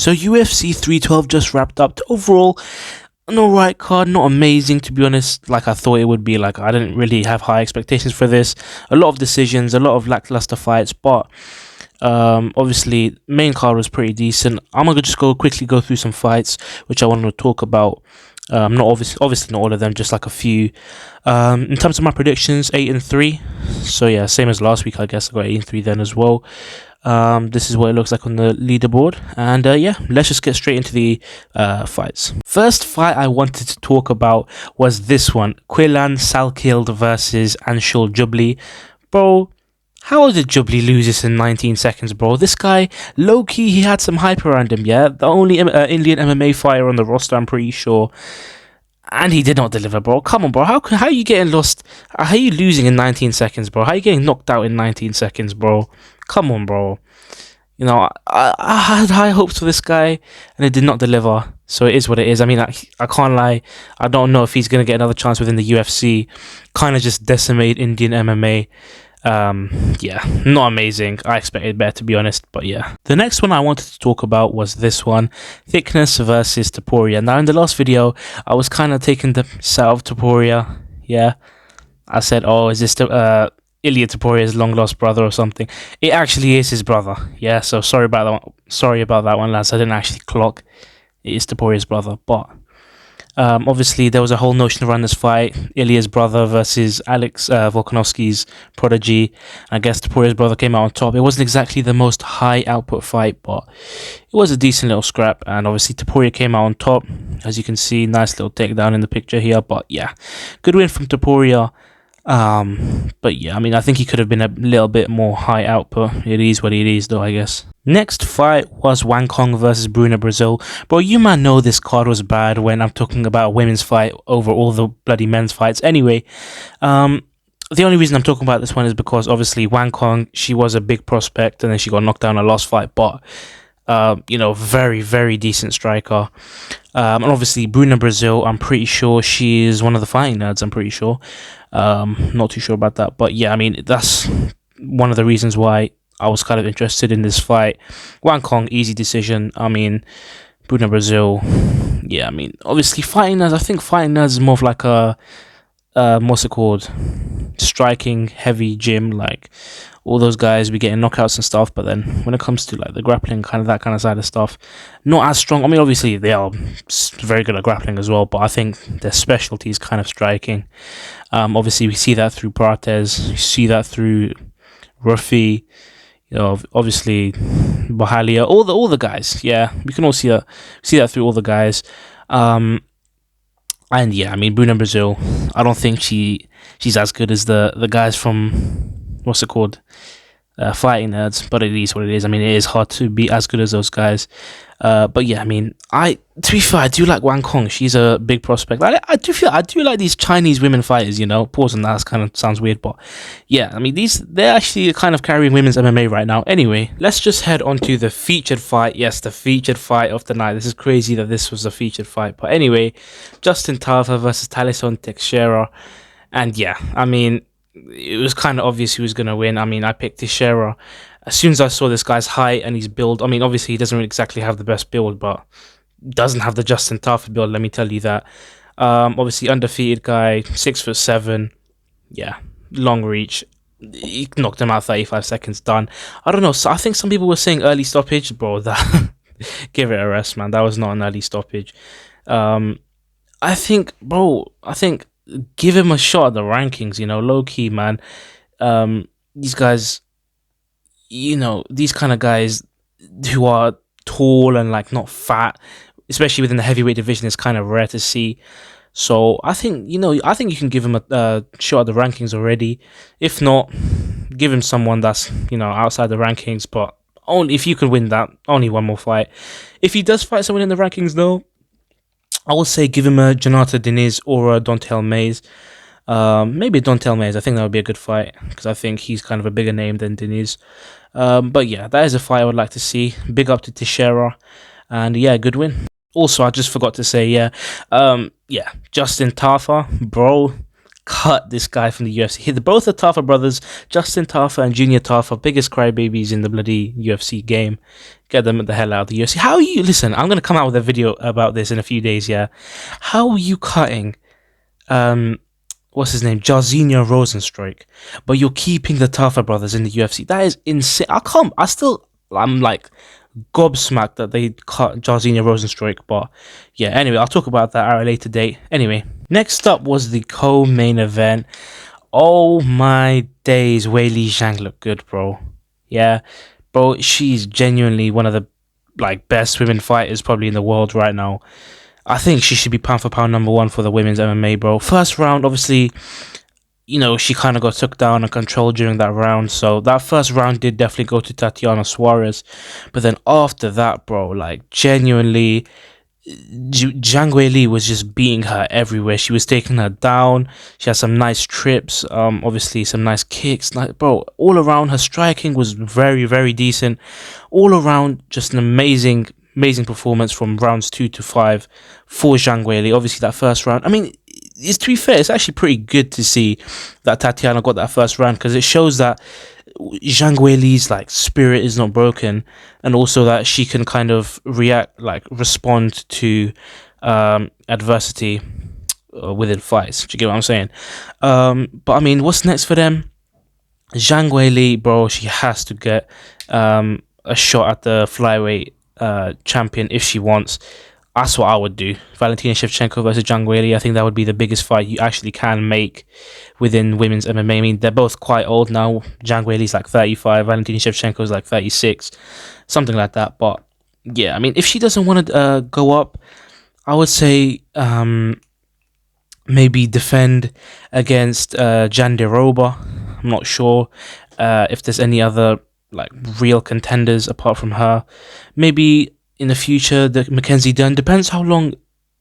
So UFC 312 just wrapped up. Overall, an alright card, not amazing to be honest, like I thought it would be. Like I didn't really have high expectations for this. A lot of decisions, a lot of lackluster fights, but obviously main card was pretty decent. I'm gonna just quickly go through some fights which I want to talk about. Not obviously not all of them, just like a few. In terms of my predictions, 8-3. So yeah, same as last week, I guess. I got 8-3 then as well. This is what it looks like on the leaderboard, and yeah, let's just get straight into the fights. First fight I wanted to talk about was this one: Quillan Salkild versus Anshul Jubli. Bro, how did Jubli lose this in 19 seconds, bro? This guy, low-key, he had some hype around him, yeah? The only Indian MMA fighter on the roster, I'm pretty sure. And he did not deliver, bro. Come on, bro. How are you getting lost? How are you losing in 19 seconds, bro? How are you getting knocked out in 19 seconds, bro? Come on, bro. You know, I had high hopes for this guy, and it did not deliver. So it is what it is. I mean, I can't lie. I don't know if he's going to get another chance within the UFC. Kind of just decimate Indian MMA. Yeah, not amazing. I expected better, to be honest, but yeah. The next one I wanted to talk about was this one: Thickness versus Topuria. Now, in the last video, I was kind of taking the side of Topuria. Yeah, I said, oh, is this Ilia Topuria's long lost brother or something? It actually is his brother. Yeah, so sorry about that one. Sorry about that one, lads. I didn't actually clock. It is Topuria's brother, but obviously there was a whole notion around this fight: Ilya's brother versus Alex Volkanovski's prodigy. I guess Topuria's brother came out on top. It wasn't exactly the most high output fight, but it was a decent little scrap, and obviously Topuria came out on top. As you can see, nice little takedown in the picture here, but yeah, good win from Topuria. But yeah, I mean, I think he could have been a little bit more high output. It is what it is, though, I guess. Next fight was Wang Kong versus Bruna Brazil. Bro, you might know this card was bad when I'm talking about a women's fight over all the bloody men's fights. Anyway, the only reason I'm talking about this one is because obviously Wang Kong, she was a big prospect, and then she got knocked down in her last fight, but you know, very, very decent striker. And obviously Bruna Brazil, I'm pretty sure she is one of the fighting nerds, I'm pretty sure. Not too sure about that, but yeah, I mean, that's one of the reasons why I was kind of interested in this fight. Wang Kong, easy decision. I mean, Bruna Brazil, yeah, I mean, obviously fighting nerds, I think fighting nerds is more of like a what's it called, striking heavy gym. Like all those guys be getting knockouts and stuff, but then when it comes to like the grappling, kind of that kind of side of stuff, not as strong. I mean, obviously they are very good at grappling as well, but I think their specialty is kind of striking. Obviously we see that through Prates, you see that through Ruffy, you know, obviously Bahalia, all the guys. Yeah, we can all see that through all the guys. And yeah, I mean, Bruna Brazil, I don't think she's as good as the guys from, what's it called, fighting nerds, but it is what it is. I mean, it is hard to be as good as those guys. But yeah, I mean, to be fair, I do like Wang Kong. She's a big prospect. I do like these Chinese women fighters, you know. Pause on that, that kind of sounds weird, but yeah, I mean, they're actually kind of carrying women's MMA right now. Anyway, let's just head on to the featured fight. Yes, the featured fight of the night. This is crazy that this was a featured fight, but anyway, Justin Tafa versus Talisson Teixeira. And yeah, I mean, it was kind of obvious who was going to win. I mean, I picked Teixeira. As soon as I saw this guy's height and his build, I mean, obviously he doesn't really exactly have the best build, but doesn't have the Justin Tafa build, let me tell you that. Obviously undefeated guy, 6'7", yeah, long reach. He knocked him out 35 seconds, done. I don't know, so I think some people were saying early stoppage, bro. That give it a rest, man. That was not an early stoppage. I think give him a shot at the rankings, you know, low key, man. These guys, you know, these kind of guys who are tall and like not fat, especially within the heavyweight division, is kind of rare to see. So I think, you know, I think you can give him a shot at the rankings already. If not, give him someone that's, you know, outside the rankings, but only if you can win that, only one more fight. If he does fight someone in the rankings though, I would say give him a Jonata Diniz or a Dontel Mays. Maybe Dontel Mays. I think that would be a good fight because I think he's kind of a bigger name than Diniz. But yeah, that is a fight I would like to see. Big up to Teixeira, and yeah, good win. Also, I just forgot to say, Justin Tafa, bro, cut this guy from the UFC. Both the Tafa brothers, Justin Tafa and Junior Tafa, biggest crybabies in the bloody UFC game. Get them the hell out of the UFC. How are you? Listen, I'm gonna come out with a video about this in a few days. Yeah, how are you cutting? What's his name? Jairzinho Rosenstruik, but you're keeping the Tafa brothers in the UFC. That is insane. I'm like gobsmacked that they cut Jairzinho Rosenstruik. But yeah, anyway, I'll talk about that at a later date. Anyway, next up was the co-main event. Oh my days, Weili Zhang looked good, bro. Yeah, bro, she's genuinely one of the like best women fighters probably in the world right now. I think she should be pound for pound number one for the women's MMA, bro. First round, obviously, you know, she kind of got took down and controlled during that round. So that first round did definitely go to Tatiana Suarez. But then after that, bro, like genuinely, Zhang Weili was just beating her everywhere. She was taking her down. She had some nice trips, obviously some nice kicks. Like, bro, all around her striking was very, very decent. All around, just an amazing performance from rounds 2 to 5 for Zhang Weili. Obviously, that first round, I mean, it's, to be fair, it's actually pretty good to see that Tatiana got that first round, because it shows that Zhang Weili's like spirit is not broken, and also that she can kind of respond to adversity within fights. Do you get what I'm saying? But I mean, what's next for them? Zhang Weili, bro, she has to get a shot at the flyweight champion if she wants. That's what I would do. Valentina Shevchenko versus Zhang Weili. I think that would be the biggest fight you actually can make within women's MMA. I mean, they're both quite old now. Zhang Weili's like 35. Valentina Shevchenko's like 36. Something like that. But yeah, I mean, if she doesn't want to go up, I would say maybe defend against Jandiroba. I'm not sure if there's any other like real contenders apart from her. Maybe in the future, the Mackenzie Dern. Depends how long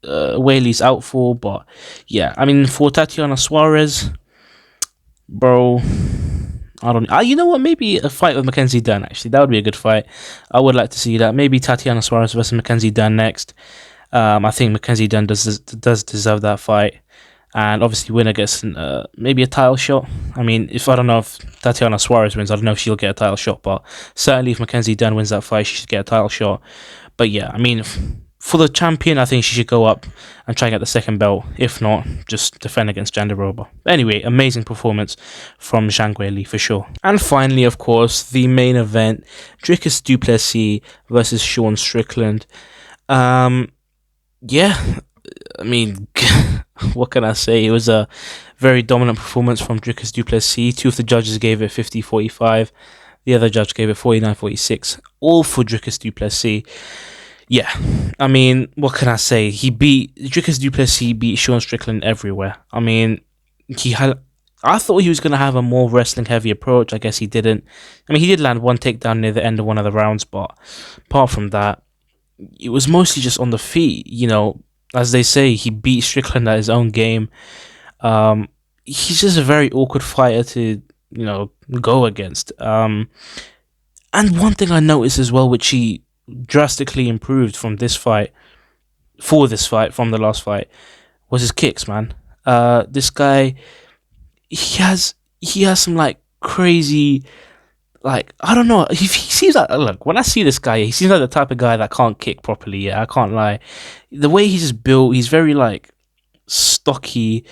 Weili's out for. But yeah, I mean, for Tatiana Suarez, bro, I don't. You know what? Maybe a fight with Mackenzie Dern. Actually, that would be a good fight. I would like to see that. Maybe Tatiana Suarez versus Mackenzie Dern next. I think Mackenzie Dern does deserve that fight. And obviously, winner gets maybe a title shot. I mean, I don't know if Tatiana Suarez wins, I don't know if she'll get a title shot. But certainly, if Mackenzie Dern wins that fight, she should get a title shot. But yeah, I mean, for the champion, I think she should go up and try and get the second belt. If not, just defend against Jandiroba. Anyway, amazing performance from Zhang Weili for sure. And finally, of course, the main event: Dricus du Plessis versus Sean Strickland. Yeah, I mean, what can I say? It was a very dominant performance from Dricus du Plessis. Two of the judges gave it 50-45. The other judge gave it 49-46. All for Dricus du Plessis. Yeah, I mean, what can I say? Dricus du Plessis beat Sean Strickland everywhere. I mean, I thought he was going to have a more wrestling-heavy approach. I guess he didn't. I mean, he did land one takedown near the end of one of the rounds, but apart from that, it was mostly just on the feet. You know, as they say, he beat Strickland at his own game. He's just a very awkward fighter to, you know, go against. And one thing I noticed as well, which he drastically improved from this fight, from the last fight, was his kicks, man. This guy, he has some like crazy, like, I don't know. He seems like, look, when I see this guy, he seems like the type of guy that can't kick properly. Yeah, I can't lie. The way he's just built, he's very like stocky,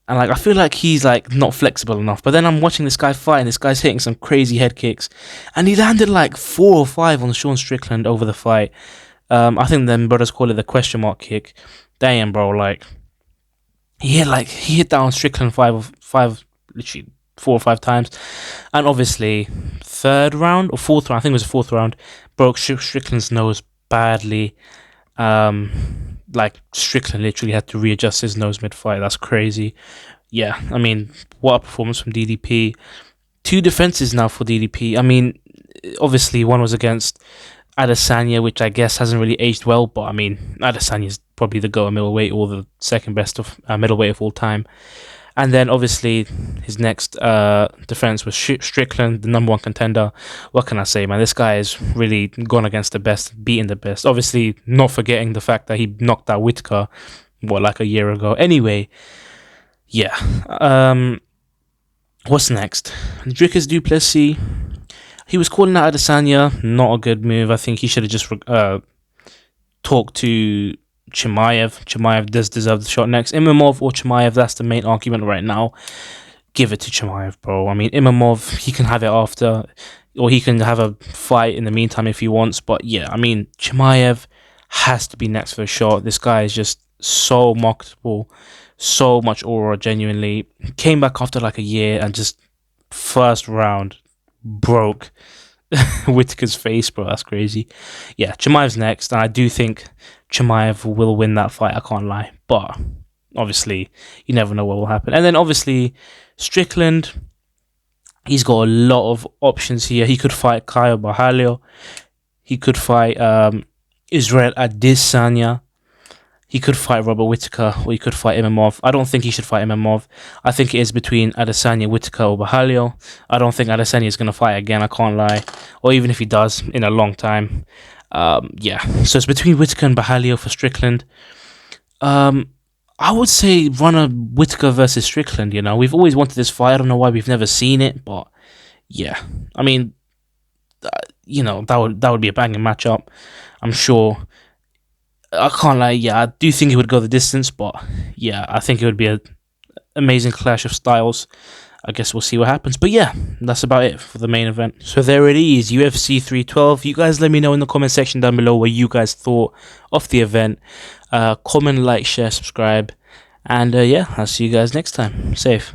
and like I feel like he's like not flexible enough. But then I'm watching this guy fight, and this guy's hitting some crazy head kicks, and he landed like 4 or 5 on Sean Strickland over the fight. I think them brothers call it the question mark kick. Damn, bro, like he hit that on Strickland literally 4 or 5 times, and obviously third round or fourth round, I think it was the fourth round, broke Strickland's nose badly. Like Strickland literally had to readjust his nose mid-fight. That's crazy. Yeah, I mean, what a performance from DDP. 2 defenses now for DDP. I mean, obviously one was against Adesanya, which I guess hasn't really aged well, but I mean, Adesanya is probably the GOAT middleweight, or the second best of middleweight of all time. And then obviously his next defense was Strickland, the number 1 contender. What can I say, man? This guy has really gone against the best, beaten the best. Obviously, not forgetting the fact that he knocked out Whitaker, like a year ago. Anyway, yeah. What's next? Dricus du Plessis. He was calling out Adesanya, not a good move. I think he should have just talked to Chimaev. Chimaev does deserve the shot next. Imamov or Chimaev, that's the main argument right now. Give it to Chimaev, bro. I mean, Imamov, he can have it after, or he can have a fight in the meantime if he wants. But yeah, I mean, Chimaev has to be next for a shot. This guy is just so marketable, so much aura, genuinely. Came back after like a year and just first round broke Whittaker's face, bro. That's crazy. Yeah, Chimaev's next, and I do think Chimaev will win that fight. I can't lie, but obviously you never know what will happen. And then obviously Strickland, he's got a lot of options here. He could fight Caio Borralho. He could fight Israel Adesanya. He could fight Robert Whittaker, or he could fight Imamov. I don't think he should fight Imamov. I think it is between Adesanya, Whittaker, or Borralho. I don't think Adesanya is going to fight again, I can't lie. Or even if he does, in a long time. Yeah, so it's between Whittaker and Borralho for Strickland. I would say run a Whittaker versus Strickland, you know. We've always wanted this fight. I don't know why we've never seen it, but yeah. I mean, you know, that would be a banging matchup, I'm sure. I can't lie, yeah, I do think it would go the distance, but yeah, I think it would be an amazing clash of styles. I guess we'll see what happens. But yeah, that's about it for the main event. So there it is, UFC 312. You guys let me know in the comment section down below what you guys thought of the event. Comment, like, share, subscribe. And yeah, I'll see you guys next time. Safe.